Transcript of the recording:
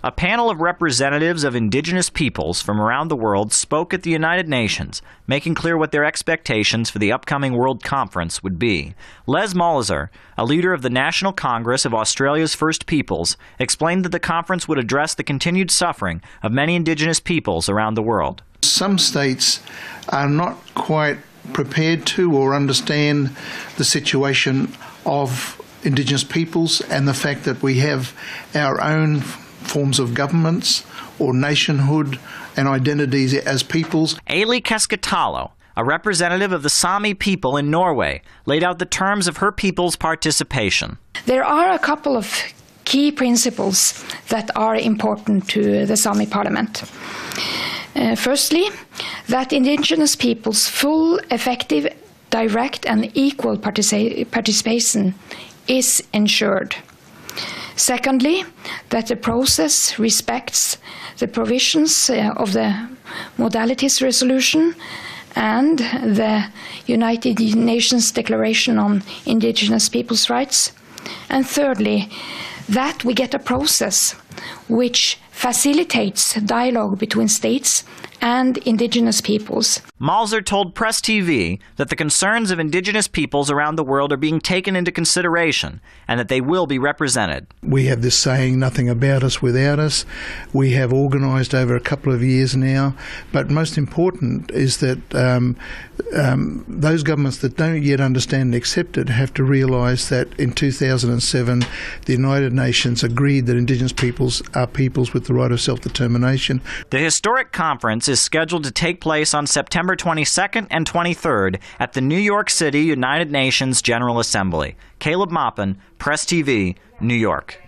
A panel of representatives of indigenous peoples from around the world spoke at the United Nations, making clear what their expectations for the upcoming World Conference would be. Les Molizer, a leader of the National Congress of Australia's First Peoples, explained that the conference would address the continued suffering of many indigenous peoples around the world. Some states are not quite prepared to or understand the situation of indigenous peoples and the fact that we have our own forms of governments or nationhood and identities as peoples. Ailey Keskitalo, a representative of the Sami people in Norway, laid out the terms of her people's participation. There are a couple of key principles that are important to the Sami Parliament. Firstly, that indigenous peoples' full, effective, direct and equal participation is ensured. Secondly, that the process respects the provisions of the Modalities Resolution and the United Nations Declaration on Indigenous Peoples' Rights. And thirdly, that we get a process which facilitates dialogue between states and indigenous peoples. Molizer told Press TV that the concerns of indigenous peoples around the world are being taken into consideration and that they will be represented. We have this saying, nothing about us without us. We have organised over a couple of years now, but most important is that those governments that don't yet understand and accept it have to realise that in 2007 the United Nations agreed that indigenous peoples are peoples with the right of self-determination. The historic conference is scheduled to take place on September 22nd and 23rd at the New York City United Nations General Assembly. Caleb Maupin, Press TV, New York.